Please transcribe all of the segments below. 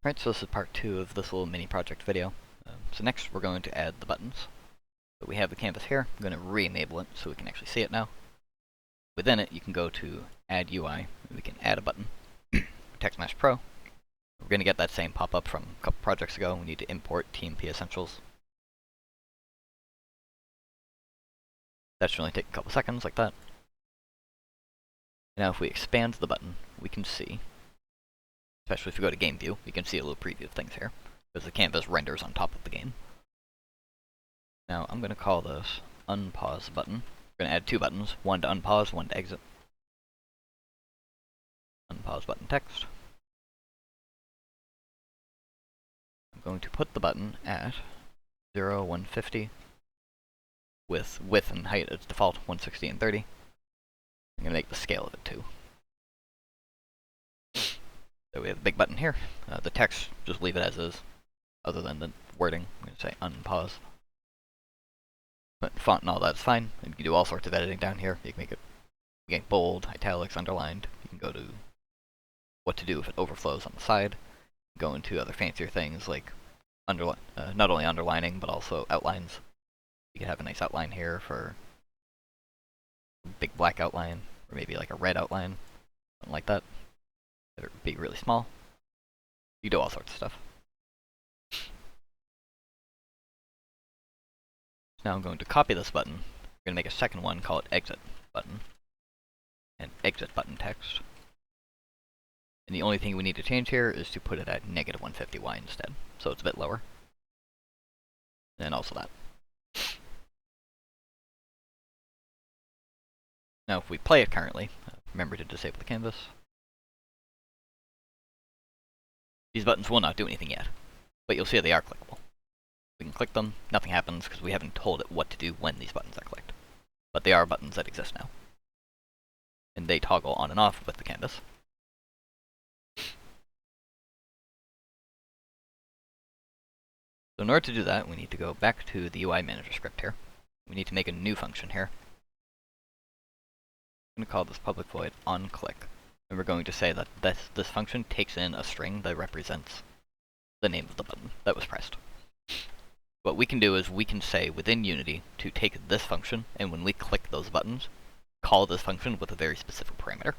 Alright, so this is part 2 of this little mini project video. So next we're going to add the buttons. So we have the canvas here. I'm going to re-enable it so we can actually see it now. Within it, you can go to Add UI. We can add a button. Text Mesh Pro. We're going to get that same pop-up from a couple projects ago. We need to import TMP Essentials. That should only take a couple seconds, like that. Now if we expand the button, we can see, especially if we go to Game View, you can see a little preview of things here, because the canvas renders on top of the game. Now I'm going to call this Unpause button. We're going to add two buttons, one to unpause, one to exit. Unpause button text. I'm going to put the button at 0, 150, with width and height as default, 160 and 30. I'm going to make the scale of it 2. So we have a big button here. The text, just leave it as is, other than the wording. I'm going to say unpause. But font and all that's fine. And you can do all sorts of editing down here. You can make it bold, italics, underlined. You can go to what to do if it overflows on the side. Go into other fancier things like not only underlining, but also outlines. You can have a nice outline here for a big black outline, or maybe like a red outline, something like that. It would be really small. You do all sorts of stuff. Now I'm going to copy this button. I'm going to make a second one, call it exit button, and exit button text. And the only thing we need to change here is to put it at negative 150y instead, so it's a bit lower. And also that. Now if we play it currently, remember to disable the canvas. These buttons will not do anything yet, but you'll see they are clickable. We can click them, nothing happens because we haven't told it what to do when these buttons are clicked. But they are buttons that exist now. And they toggle on and off with the canvas. So in order to do that, we need to go back to the UI Manager script here. We need to make a new function here. I'm going to call this public void onClick. And we're going to say that this function takes in a string that represents the name of the button that was pressed. What we can do is we can say within Unity to take this function, and when we click those buttons, call this function with a very specific parameter.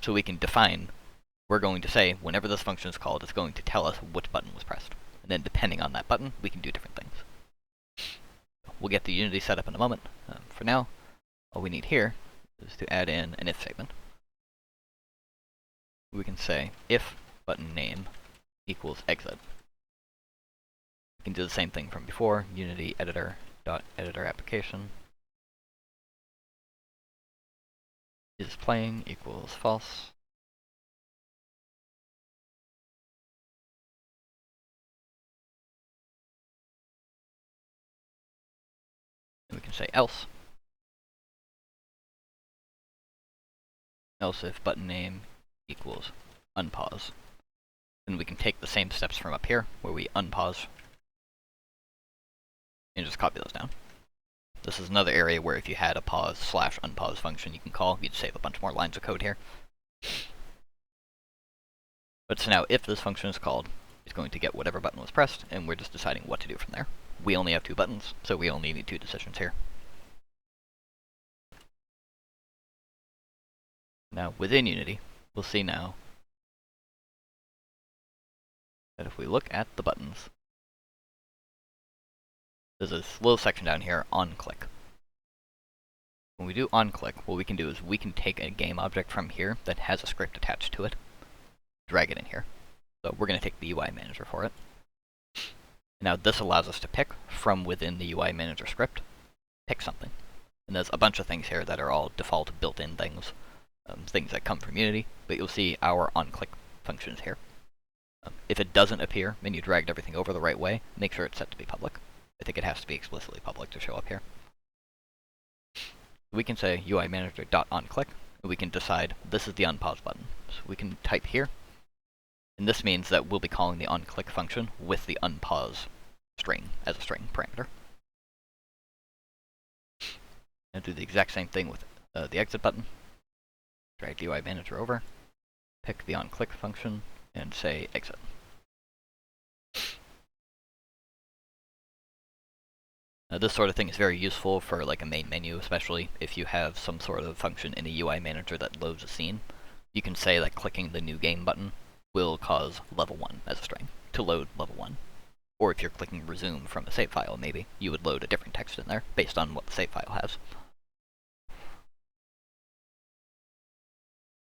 So we can define, we're going to say whenever this function is called, it's going to tell us which button was pressed. And then depending on that button, we can do different things. We'll get the Unity set up in a moment. For now, all we need here is to add in an if statement. We can say if button name equals exit. We can do the same thing from before, Unity editor.editor application is playing equals false. And we can say else. Else if button name equals unpause. Then we can take the same steps from up here, where we unpause, and just copy those down. This is another area where if you had a pause/unpause function you can call, you'd save a bunch more lines of code here. But so now if this function is called, it's going to get whatever button was pressed, and we're just deciding what to do from there. We only have two buttons, so we only need two decisions here. Now within Unity, we'll see now that if we look at the buttons, there's this little section down here, onClick. When we do onClick, what we can do is we can take a game object from here that has a script attached to it, drag it in here. So we're going to take the UI Manager for it. Now this allows us to pick from within the UI Manager script, pick something. And there's a bunch of things here that are all default built-in things, things that come from Unity, but you'll see our onClick functions here. If it doesn't appear and you dragged everything over the right way, make sure it's set to be public. I think it has to be explicitly public to show up here. We can say UI Manager.onClick, and we can decide this is the unpause button. So we can type here, and this means that we'll be calling the onClick function with the unpause string as a string parameter. And do the exact same thing with the exit button. Drag the UI Manager over, pick the onClick function, and say exit. This sort of thing is very useful for like a main menu, especially if you have some sort of function in a UI manager that loads a scene. You can say that clicking the new game button will cause level 1 as a string to load level 1. Or if you're clicking resume from a save file, maybe you would load a different text in there based on what the save file has.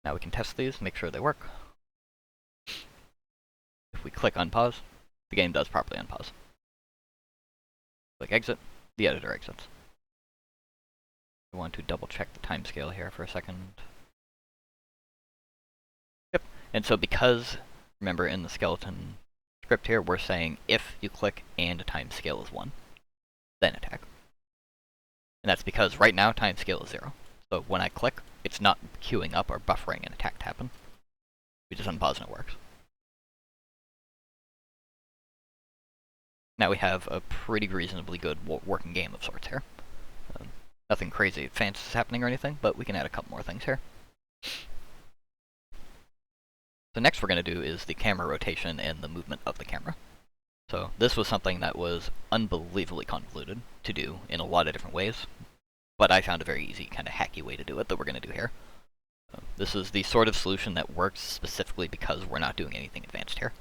Now we can test these, make sure they work. If we click unpause, the game does properly unpause. Click exit, the editor exits. I want to double check the timescale here for a second. Yep, and so because, remember in the skeleton script here, we're saying if you click and timescale is 1, then attack. And that's because right now timescale is 0. So when I click, it's not queuing up or buffering an attack to happen. We just unpause and it works. Now we have a pretty reasonably good working game of sorts here. Nothing crazy fancy is happening or anything, but we can add a couple more things here. So next we're going to do is the camera rotation and the movement of the camera. So this was something that was unbelievably convoluted to do in a lot of different ways, but I found a very easy kind of hacky way to do it that we're going to do here. This is the sort of solution that works specifically because we're not doing anything advanced here.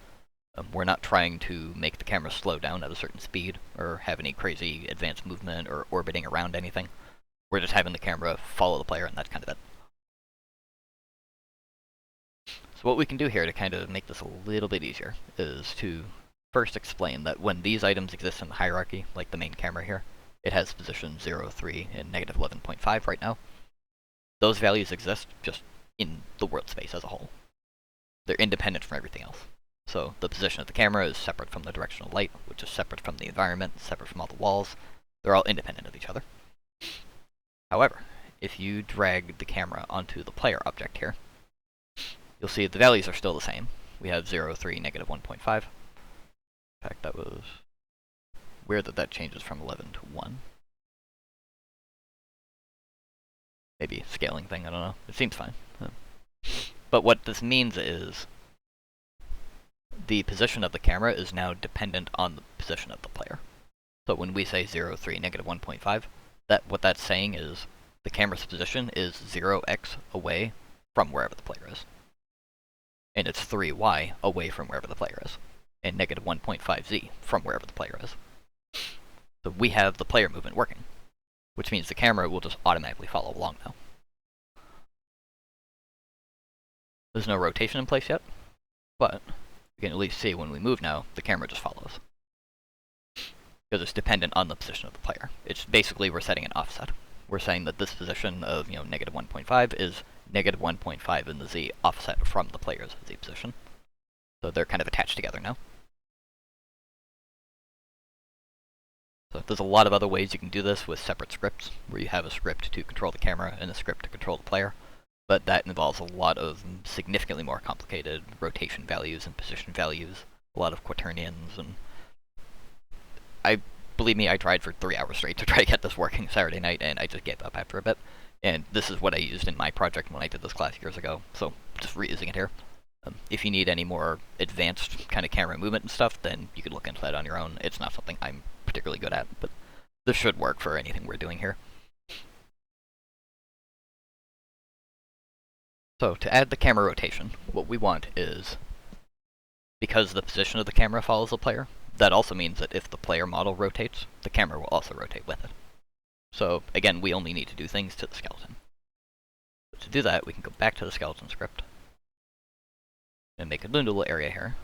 We're not trying to make the camera slow down at a certain speed, or have any crazy advanced movement, or orbiting around anything. We're just having the camera follow the player, and that's kind of it. So what we can do here to kind of make this a little bit easier is to first explain that when these items exist in the hierarchy, like the main camera here, it has position 0, 3, and negative 11.5 right now. Those values exist just in the world space as a whole. They're independent from everything else. So the position of the camera is separate from the directional light, which is separate from the environment, separate from all the walls. They're all independent of each other. However, if you drag the camera onto the player object here, you'll see the values are still the same. We have 0, 3, negative 1.5. In fact, that was weird that that changes from 11 to 1. Maybe a scaling thing, I don't know. It seems fine. But what this means is the position of the camera is now dependent on the position of the player. So when we say 0, 3, negative 1.5, what that's saying is the camera's position is 0x away from wherever the player is. And it's 3y away from wherever the player is. And negative 1.5z from wherever the player is. So we have the player movement working, which means the camera will just automatically follow along now. There's no rotation in place yet, but you can at least see when we move now, the camera just follows. Because it's dependent on the position of the player. It's basically, we're setting an offset. We're saying that this position of, negative 1.5 is negative 1.5 in the z offset from the player's z position. So they're kind of attached together now. So there's a lot of other ways you can do this with separate scripts, where you have a script to control the camera and a script to control the player. But that involves a lot of significantly more complicated rotation values and position values, a lot of quaternions, and believe me, I tried for 3 hours straight to try to get this working Saturday night, and I just gave up after a bit. And this is what I used in my project when I did this class years ago, so just reusing it here. If you need any more advanced kind of camera movement and stuff, then you could look into that on your own. It's not something I'm particularly good at, but this should work for anything we're doing here. So to add the camera rotation, what we want is, because the position of the camera follows the player, that also means that if the player model rotates, the camera will also rotate with it. So again, we only need to do things to the skeleton. But to do that, we can go back to the skeleton script and make a little area here.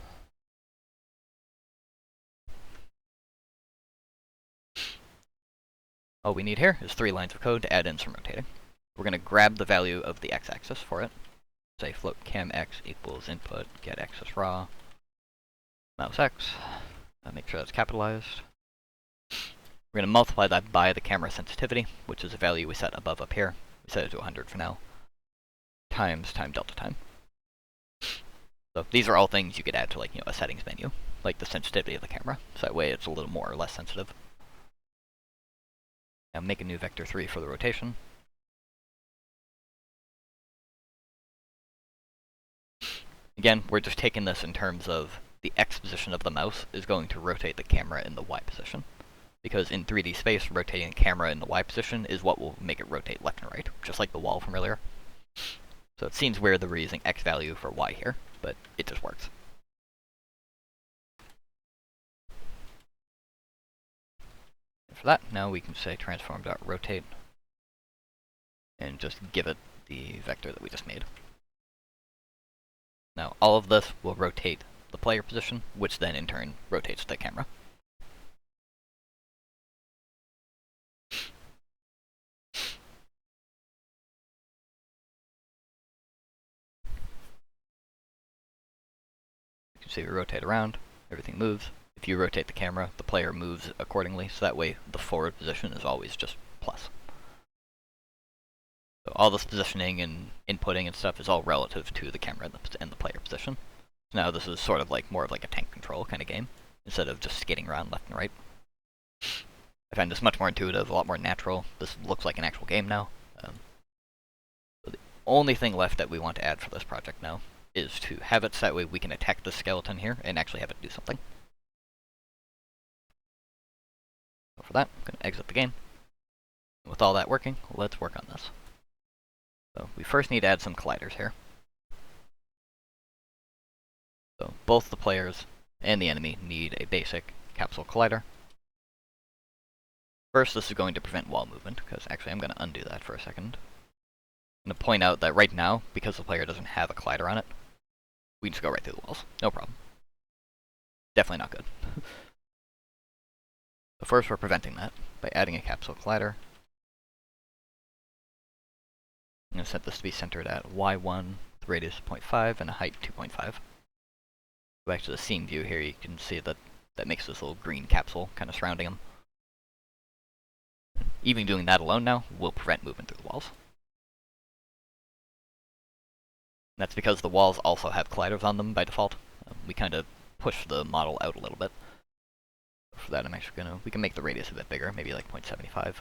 All we need here is 3 lines of code to add in some rotating. We're going to grab the value of the x-axis for it. Say float cam x equals input get axis raw mouse x. Make sure that's capitalized. We're going to multiply that by the camera sensitivity, which is a value we set above up here. We set it to 100 for now. Times time delta time. So these are all things you could add to like a settings menu, like the sensitivity of the camera. So that way it's a little more or less sensitive. Now make a new vector 3 for the rotation. Again, we're just taking this in terms of the x position of the mouse is going to rotate the camera in the y position. because in 3D space, rotating the camera in the Y position is what will make it rotate left and right, just like the wall from earlier. So it seems weird that we're using X value for Y here, but it just works. And for that, now we can say transform.rotate and just give it the vector that we just made. Now, all of this will rotate the player position, which then in turn rotates the camera. You can see we rotate around, everything moves. If you rotate the camera, the player moves accordingly, so that way the forward position is always just plus. So all this positioning and inputting and stuff is all relative to the camera and the player position. So now this is sort of like more of like a tank control kind of game, instead of just skating around left and right. I find this much more intuitive, a lot more natural. This looks like an actual game now. So the only thing left that we want to add for this project now is to have it so that way we can attack the skeleton here and actually have it do something. So for that, I'm going to exit the game. With all that working, let's work on this. So we first need to add some colliders here. So both the players and the enemy need a basic capsule collider. First, this is going to prevent wall movement, because actually I'm going to undo that for a second. I'm going to point out that right now, because the player doesn't have a collider on it, we can just go right through the walls. No problem. Definitely not good. So first we're preventing that by adding a capsule collider. I'm going to set this to be centered at Y1 with radius 0.5 and a height 2.5. Go back to the scene view here, you can see that that makes this little green capsule kind of surrounding him. Even doing that alone now will prevent movement through the walls. And that's because the walls also have colliders on them by default. We kind of push the model out a little bit. For that I'm actually going to, we can make the radius a bit bigger, maybe like 0.75.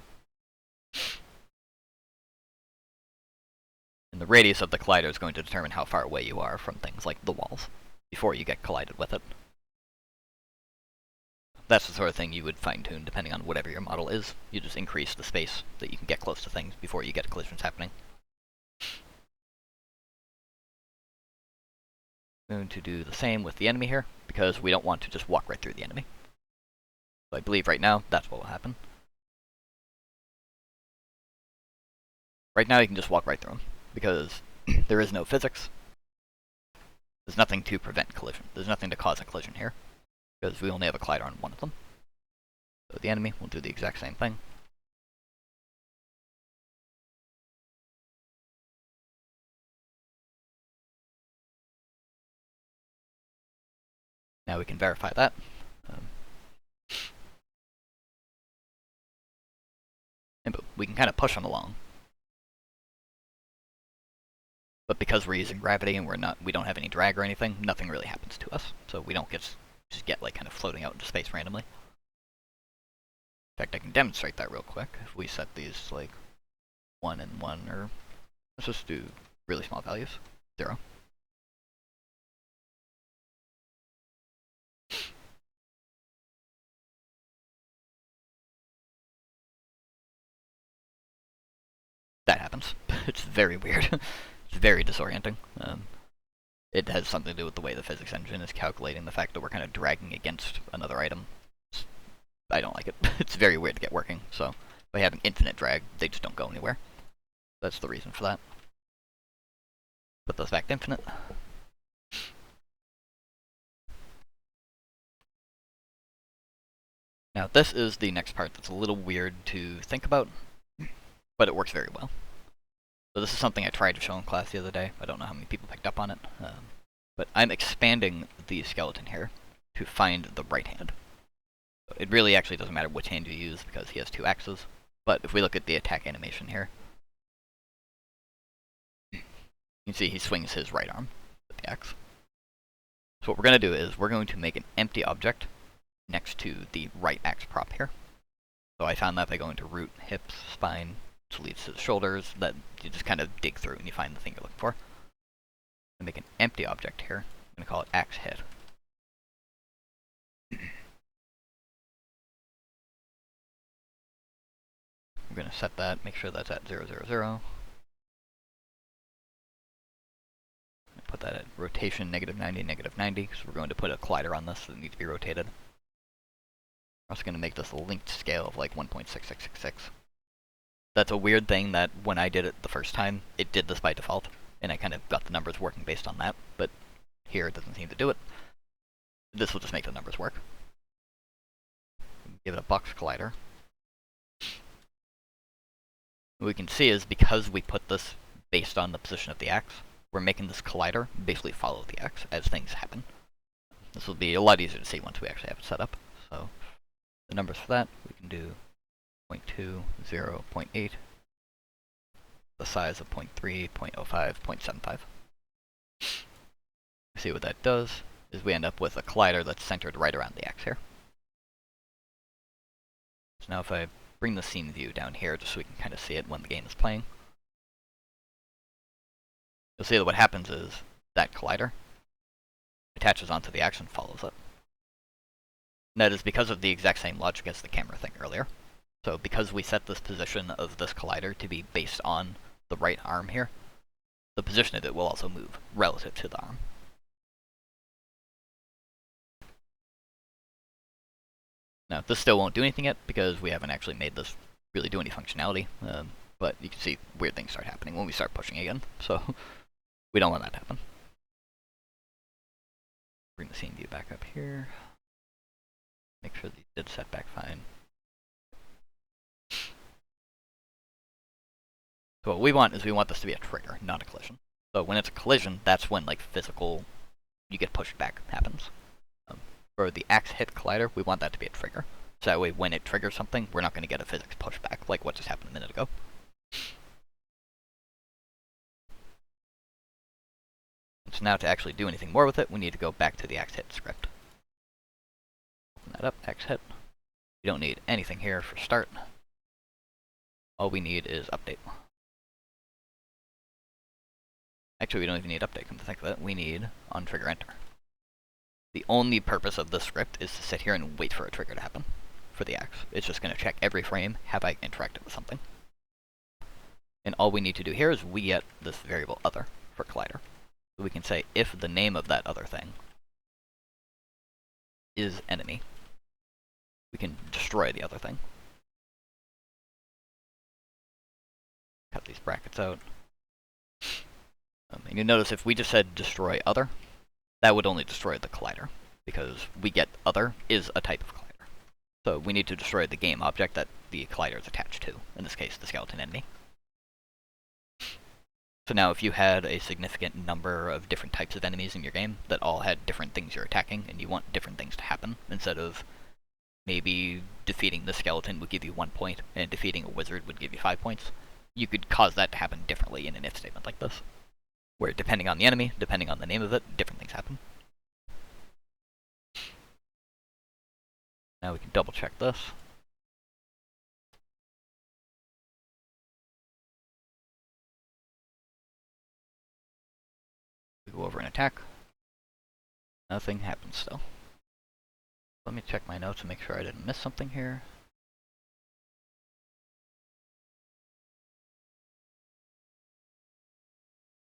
And the radius of the collider is going to determine how far away you are from things like the walls before you get collided with it. That's the sort of thing you would fine-tune depending on whatever your model is. You just increase the space that you can get close to things before you get collisions happening. I'm going to do the same with the enemy here, because we don't want to just walk right through the enemy. So I believe right now that's what will happen. Right now you can just walk right through them, because there is no physics. There's nothing to prevent collision. There's nothing to cause a collision here, because we only have a collider on one of them. So the enemy will do the exact same thing. Now we can verify that. And boom, we can kind of push them along. But because we're using gravity and we don't have any drag or anything, nothing really happens to us. So we don't just get like kind of floating out into space randomly. In fact, I can demonstrate that real quick. If we set these like 1 and 1, or let's just do really small values, 0. That happens. It's very weird. It's very disorienting. It has something to do with the way the physics engine is calculating the fact that we're kind of dragging against another item. I don't like it. It's very weird to get working, so by having infinite drag, they just don't go anywhere. That's the reason for that. Put those back to infinite. Now this is the next part that's a little weird to think about, but it works very well. So this is something I tried to show in class the other day. I don't know how many people picked up on it. But I'm expanding the skeleton here to find the right hand. So it really actually doesn't matter which hand you use because he has 2 axes. But if we look at the attack animation here, you can see he swings his right arm with the axe. So what we're going to do is we're going to make an empty object next to the right axe prop here. So I found that by going to root, hips, spine, which leads to the shoulders, that you just kind of dig through and you find the thing you're looking for. And make an empty object here. I'm going to call it axe head. we're going to set that, make sure that's at 0, 0, 0. Put that at rotation -90, -90, because we're going to put a collider on this that needs to be rotated. We're also going to make this a linked scale of like 1.6666. That's a weird thing that when I did it the first time, it did this by default, and I kind of got the numbers working based on that, but here it doesn't seem to do it. This will just make the numbers work. Give it a box collider. What we can see is because we put this based on the position of the axe, we're making this collider basically follow the axe as things happen. This will be a lot easier to see once we actually have it set up. So the numbers for that, we can do 0.2, 0, 0.8, the size of 0.3, 0.05, 0.75. See what that does is we end up with a collider that's centered right around the axe here. So now if I bring the scene view down here just so we can kind of see it when the game is playing, you'll see that what happens is that collider attaches onto the axe and follows it. And that is because of the exact same logic as the camera thing earlier. So because we set this position of this collider to be based on the right arm here, the position of it will also move relative to the arm. Now, this still won't do anything yet because we haven't actually made this really do any functionality, but you can see weird things start happening when we start pushing again, so we don't want that to happen. Bring the scene view back up here. Make sure these did set back fine. So what we want is we want this to be a trigger, not a collision. So when it's a collision, that's when like physical, you get pushed back happens. For the axe hit collider, we want that to be a trigger. So that way when it triggers something, we're not going to get a physics pushback like what just happened a minute ago. So now to actually do anything more with it, we need to go back to the axe hit script. Open that up, axe hit. We don't need anything here for start. All we need is update. Actually, we don't even need update, come to think of it. We need on trigger enter. The only purpose of this script is to sit here and wait for a trigger to happen for the axe. It's just going to check every frame, have I interacted with something? And all we need to do here is we get this variable other for collider. So we can say if the name of that other thing is enemy, we can destroy the other thing. Cut these brackets out. And you notice if we just said destroy other, that would only destroy the collider, because we get other is a type of collider. So we need to destroy the game object that the collider is attached to, in this case the skeleton enemy. So now if you had a significant number of different types of enemies in your game that all had different things you're attacking, and you want different things to happen, instead of maybe defeating the skeleton would give you 1 point, and defeating a wizard would give you 5 points, you could cause that to happen differently in an if statement like this, where depending on the enemy, depending on the name of it, different things happen. Now we can double check this. We go over and attack. Nothing happens still. Let me check my notes and make sure I didn't miss something here.